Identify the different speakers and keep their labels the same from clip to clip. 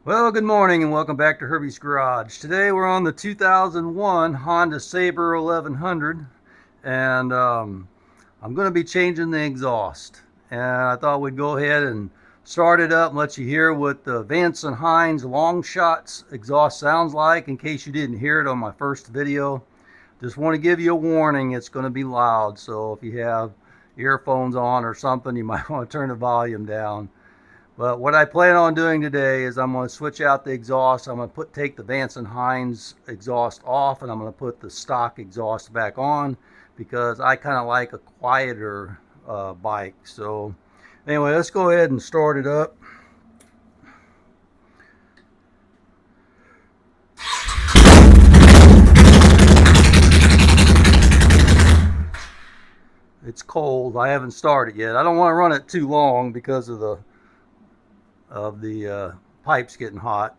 Speaker 1: Well, good morning and welcome back to Herbie's Garage. Today we're on the 2001 Honda Sabre 1100 and I'm going to be changing the exhaust. And I thought we'd go ahead and start it up and let you hear what the Vance and Hines longshots exhaust sounds like in case you didn't hear it on my first video. Just want to give you a warning, it's going to be loud. So if you have earphones on or something, you might want to turn the volume down. But what I plan on doing today is I'm going to switch out the exhaust. I'm going to take the Vance and Hines exhaust off, and I'm going to put the stock exhaust back on because I kind of like a quieter bike. So anyway, let's go ahead and start it up. It's cold. I haven't started yet. I don't want to run it too long because of the pipes getting hot.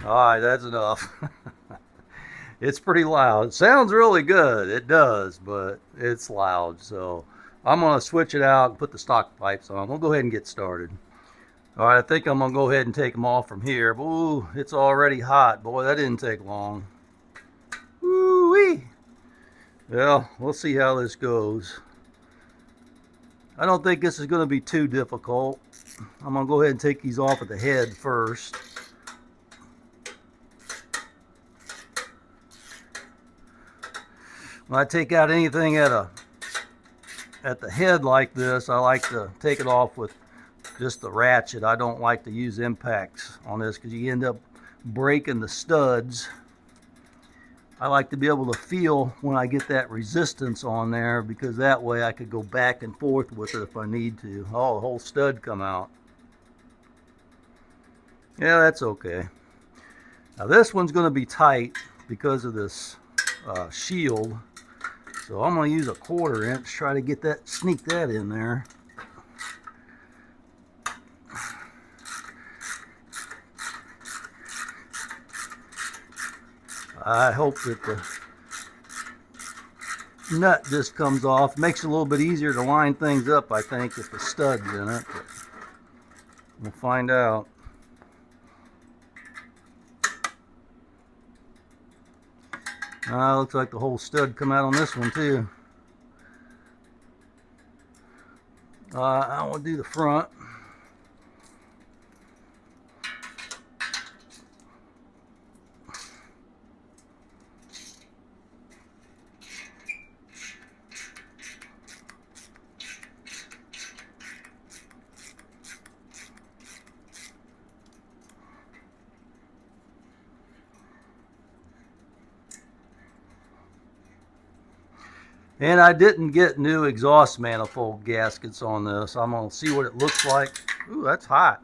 Speaker 1: Alright, that's enough. It's pretty loud. It sounds really good. It does, but it's loud. So I'm going to switch it out and put the stock pipes on. We'll go ahead and get started. Alright, I think I'm going to go ahead and take them off from here. Ooh, it's already hot. Boy, that didn't take long. Woo-wee! Well, we'll see how this goes. I don't think this is going to be too difficult. I'm going to go ahead and take these off at the head first. When I take out anything at the head like this, I like to take it off with just the ratchet. I don't like to use impacts on this because you end up breaking the studs. I like to be able to feel when I get that resistance on there because that way I could go back and forth with it if I need to. Oh, the whole stud come out. Yeah, that's okay. Now this one's going to be tight because of this shield. So I'm going to use a 1/4 inch, try to get that, sneak that in there. I hope that the nut just comes off. Makes it a little bit easier to line things up, I think, if the stud's in it. But we'll find out. Looks like the whole stud come out on this one too. I want to do the front. And I didn't get new exhaust manifold gaskets on this. I'm going to see what it looks like. Ooh, that's hot.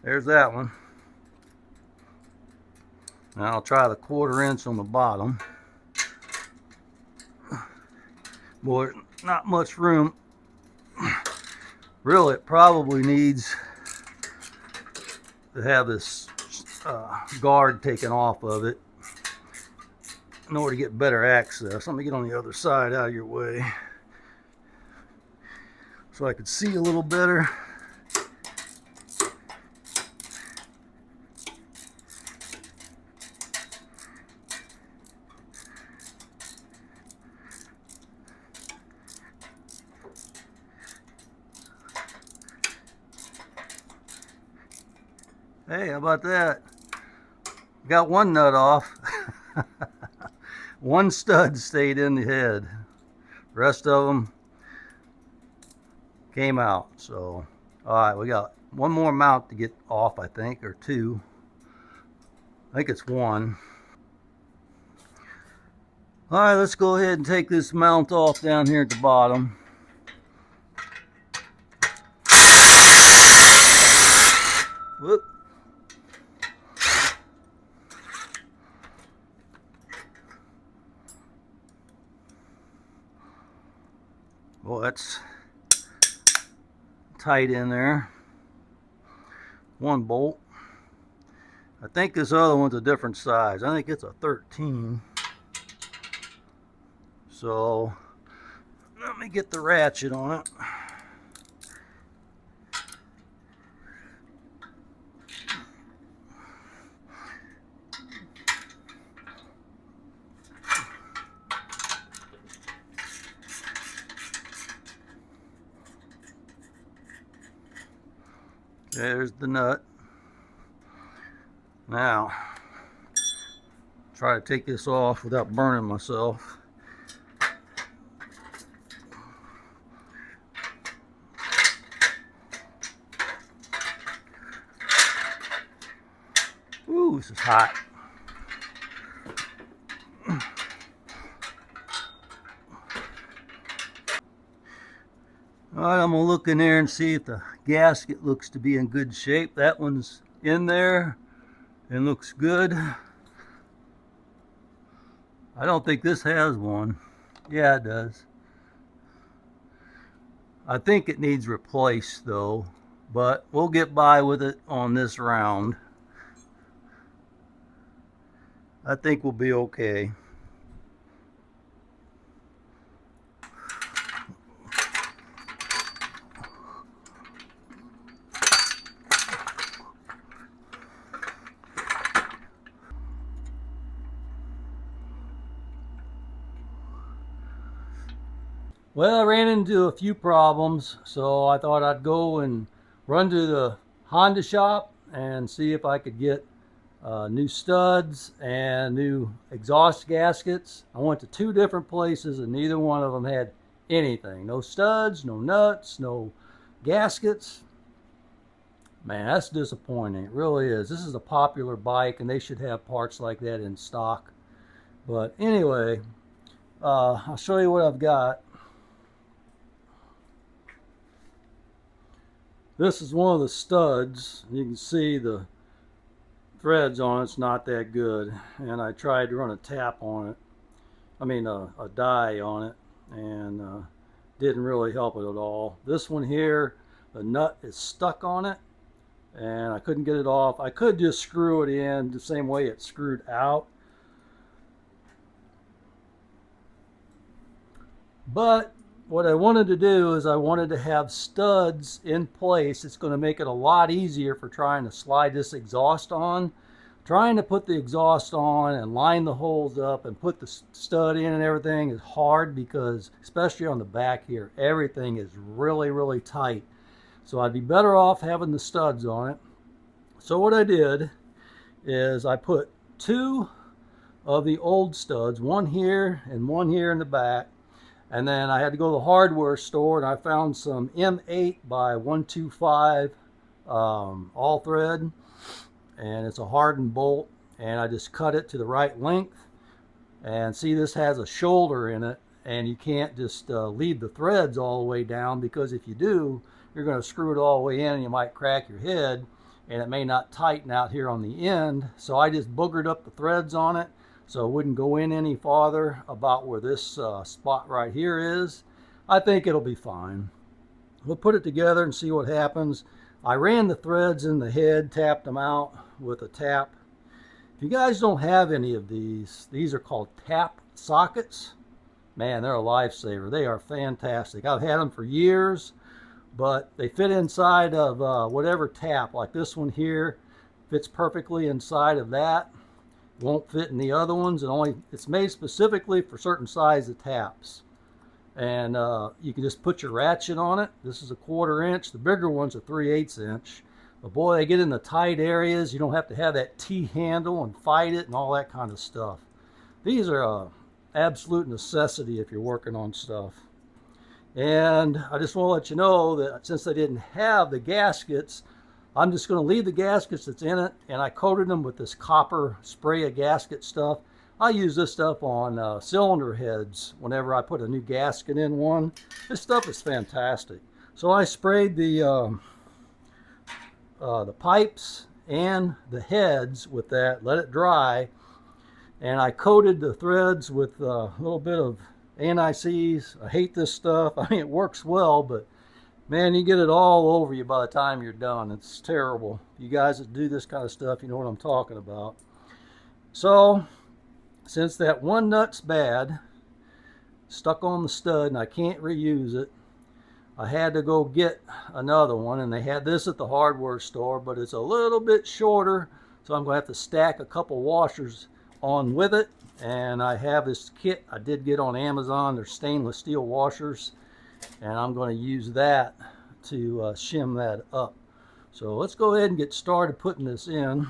Speaker 1: There's that one. Now I'll try the 1/4 inch on the bottom. Boy, not much room. Really, it probably needs to have this guard taken off of it in order to get better access. Let me get on the other side out of your way so I could see a little better. Hey, how about that? Got one nut off. One stud stayed in the head. The rest of them came out. So, alright, we got one more mount to get off, I think, or two. I think it's one. Alright, let's go ahead and take this mount off down here at the bottom. Whoop. Well, that's tight in there. One bolt. I think this other one's a different size. I think it's a 13. So let me get the ratchet on it. There's the nut. Now, try to take this off without burning myself. Ooh, this is hot. Alright, I'm going to look in there and see if the gasket looks to be in good shape. That one's in there and looks good. I don't think this has one. Yeah, it does. I think it needs replaced though, but we'll get by with it on this round. I think we'll be okay. Well, I ran into a few problems, so I thought I'd go and run to the Honda shop and see if I could get new studs and new exhaust gaskets. I went to 2 different places and neither one of them had anything. No studs, no nuts, no gaskets. Man, that's disappointing. It really is. This is a popular bike and they should have parts like that in stock. But anyway, I'll show you what I've got. This is one of the studs. You can see the threads on it's not that good, and I tried to run a tap on it. I mean a die on it, and didn't really help it at all. This one here, the nut is stuck on it, and I couldn't get it off. I could just screw it in the same way it's screwed out, but what I wanted to do is I wanted to have studs in place. It's going to make it a lot easier for trying to slide this exhaust on. Trying to put the exhaust on and line the holes up and put the stud in and everything is hard because, especially on the back here, everything is really, really tight. So I'd be better off having the studs on it. So what I did is I put 2 of the old studs, one here and one here in the back. And then I had to go to the hardware store and I found some M8 by 125 all thread, and it's a hardened bolt, and I just cut it to the right length. And see, this has a shoulder in it, and you can't just leave the threads all the way down, because if you do, you're going to screw it all the way in and you might crack your head and it may not tighten out here on the end. So I just boogered up the threads on it so it wouldn't go in any farther about where this spot right here is. I think it'll be fine. We'll put it together and see what happens. I ran the threads in the head, tapped them out with a tap. If you guys don't have any of these are called tap sockets. Man, they're a lifesaver. They are fantastic. I've had them for years, but they fit inside of whatever tap. Like this one here fits perfectly inside of that. Won't fit in the other ones, and it's made specifically for certain size of taps. And you can just put your ratchet on it. This is a 1/4 inch. The bigger ones are 3/8 inch. But boy, they get in the tight areas. You don't have to have that T-handle and fight it and all that kind of stuff. These are an absolute necessity if you're working on stuff. And I just want to let you know that since I didn't have the gaskets, I'm just going to leave the gaskets that's in it, and I coated them with this copper spray of gasket stuff. I use this stuff on cylinder heads whenever I put a new gasket in one. This stuff is fantastic. So I sprayed the pipes and the heads with that, let it dry, and I coated the threads with a little bit of anti-seize. I hate this stuff. I mean, it works well, but man, you get it all over you by the time you're done. It's terrible. You guys that do this kind of stuff, you know what I'm talking about. So, since that one nut's bad, stuck on the stud, and I can't reuse it, I had to go get another one, and they had this at the hardware store, but it's a little bit shorter, so I'm going to have to stack a couple washers on with it. And I have this kit I did get on Amazon. They're stainless steel washers, and I'm going to use that to shim that up. So let's go ahead and get started putting this in.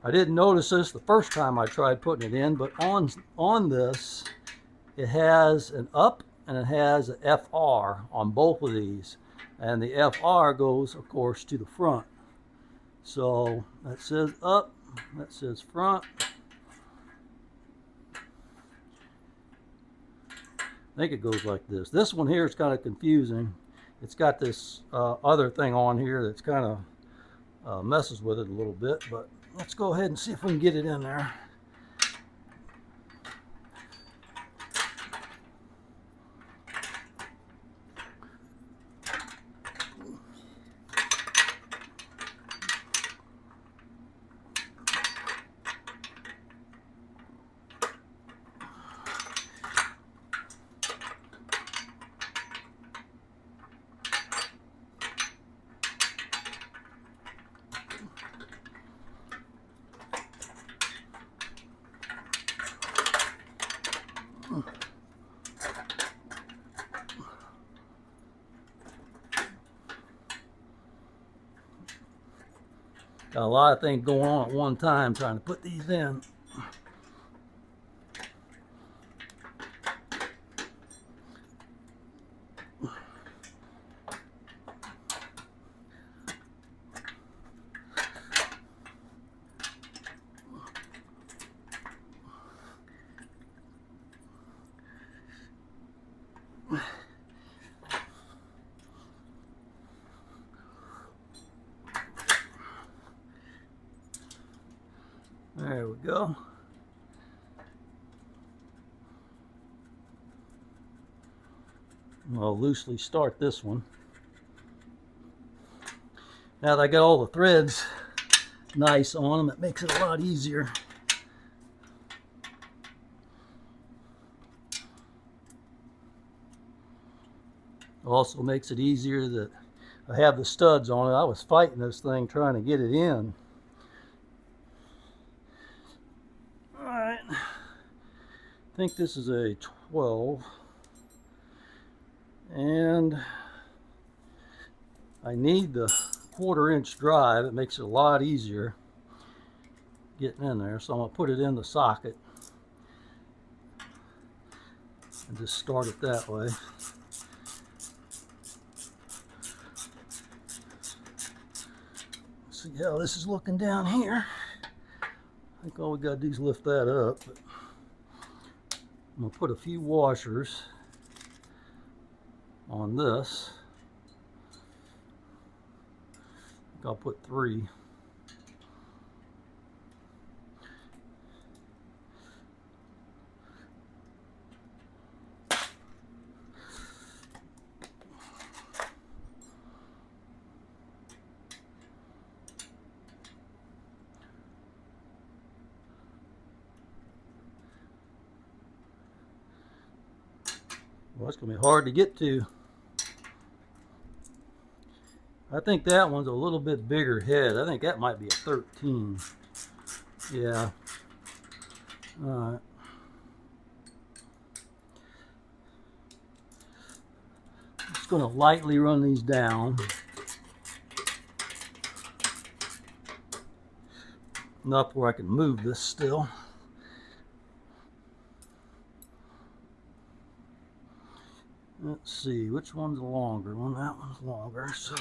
Speaker 1: I didn't notice this the first time I tried putting it in, but on this, it has an up and it has an FR on both of these. And the FR goes, of course, to the front. So that says up, that says front. I think it goes like this. This one here is kind of confusing. It's got this other thing on here that's kind of messes with it a little bit, but let's go ahead and see if we can get it in there. Got a lot of things going on at one time trying to put these in. There we go. I'll loosely start this one. Now that I got all the threads nice on them, it makes it a lot easier. Also makes it easier that I have the studs on it. I was fighting this thing trying to get it in. Alright, I think this is a 12. And I need the 1/4 inch drive. It makes it a lot easier getting in there. So I'm going to put it in the socket and just start it that way. See how this is looking down here. I think all we got to do is lift that up. But I'm going to put a few washers on this. I think I'll put 3. Well, it's going to be hard to get to. I think that one's a little bit bigger head. I think that might be a 13. Yeah. Alright. Just going to lightly run these down. Enough where I can move this still. Let's see, which one's the longer one? That one's longer, so.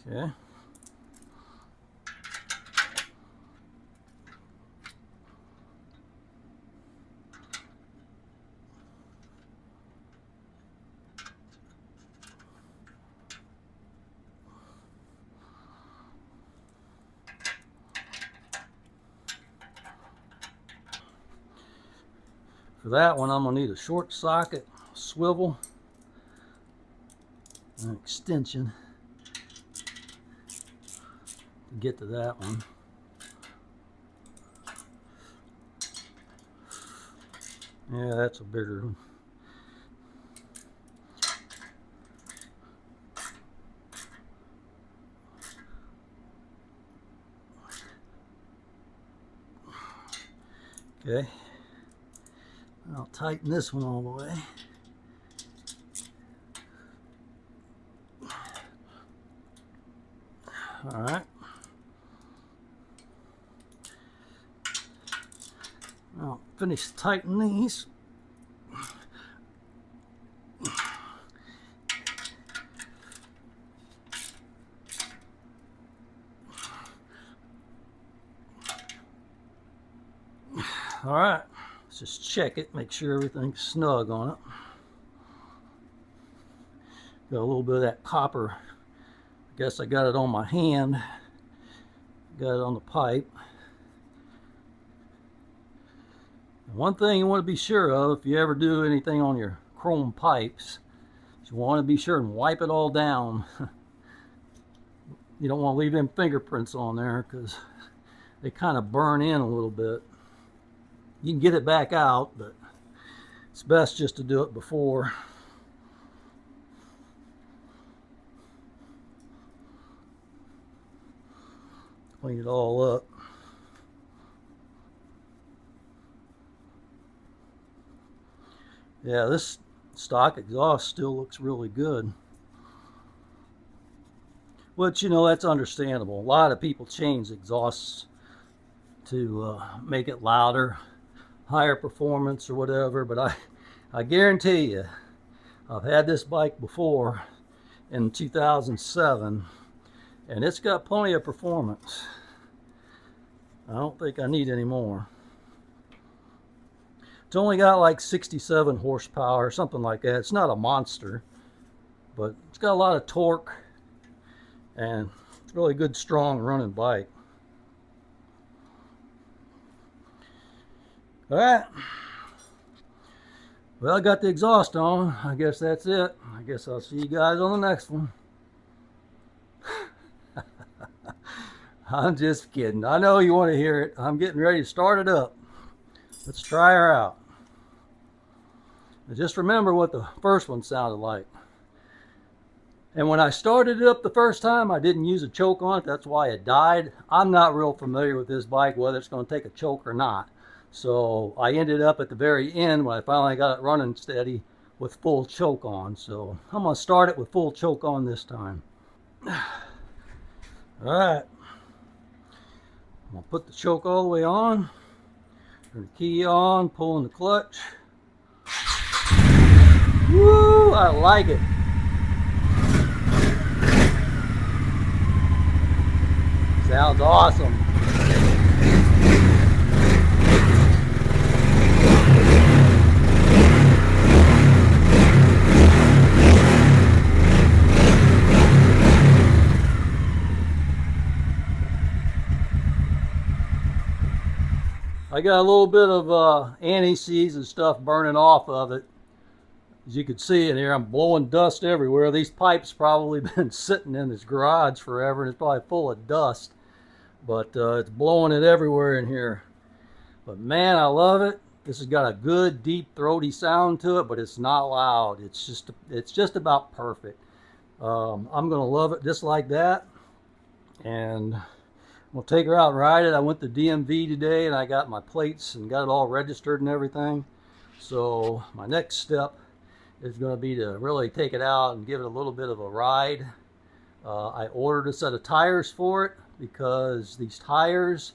Speaker 1: Okay. For that one, I'm going to need a short socket, swivel, and an extension to get to that one. Yeah, that's a bigger one. Okay, I'll tighten this one all the way. All right. I'll finish tightening these. All right, let's just check it, make sure everything's snug on it. Got a little bit of that copper. I guess I got it on my hand. Got it on the pipe. And one thing you want to be sure of if you ever do anything on your chrome pipes, is you want to be sure and wipe it all down. You don't want to leave them fingerprints on there because they kind of burn in a little bit. You can get it back out, but it's best just to do it before. Clean it all up. Yeah, this stock exhaust still looks really good. Which, you know, that's understandable. A lot of people change exhausts to make it louder, higher performance or whatever, but I guarantee you, I've had this bike before in 2007, and it's got plenty of performance. I don't think I need any more. It's only got like 67 horsepower, something like that. It's not a monster, but it's got a lot of torque, and it's a really good, strong running bike. All right. Well, I got the exhaust on. I guess that's it. I guess I'll see you guys on the next one. I'm just kidding. I know you want to hear it. I'm getting ready to start it up. Let's try her out. But just remember what the first one sounded like. And when I started it up the first time, I didn't use a choke on it. That's why it died. I'm not real familiar with this bike, whether it's going to take a choke or not. So I ended up at the very end when I finally got it running steady with full choke on. So I'm going to start it with full choke on this time. All right. I'm going to put the choke all the way on. Turn the key on, pulling the clutch. Woo! I like it. Sounds awesome. I got a little bit of anti-seize and stuff burning off of it. As you can see in here, I'm blowing dust everywhere. These pipes probably been sitting in this garage forever, and it's probably full of dust. But it's blowing it everywhere in here. But man, I love it. This has got a good, deep, throaty sound to it, but it's not loud. It's just about perfect. I'm gonna love it just like that. And we'll take her out and ride it. I went to DMV today and I got my plates and got it all registered and everything. So my next step is going to be to really take it out and give it a little bit of a ride. I ordered a set of tires for it because these tires,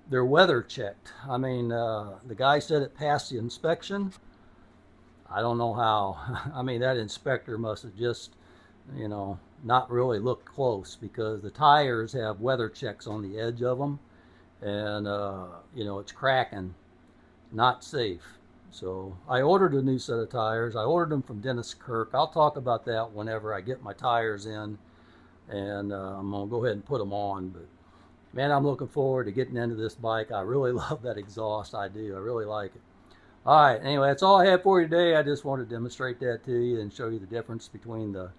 Speaker 1: they're weather checked. I mean, the guy said it passed the inspection. I don't know how. I mean, that inspector must have just, you know, not really look close, because the tires have weather checks on the edge of them, and you know, it's cracking, not safe. So I ordered a new set of tires. I ordered them from Dennis Kirk. I'll talk about that whenever I get my tires in, and I'm gonna go ahead and put them on. But man, I'm looking forward to getting into this bike. I really love that exhaust. I do. I really like it. All right, anyway, that's all I have for you today. I just wanted to demonstrate that to you and show you the difference between the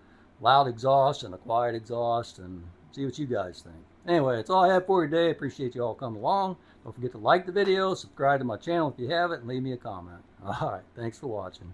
Speaker 1: loud exhaust and the quiet exhaust and see what you guys think. Anyway, that's all I have for you today. I appreciate you all coming along. Don't forget to like the video, subscribe to my channel if you haven't, and leave me a comment. All right, thanks for watching.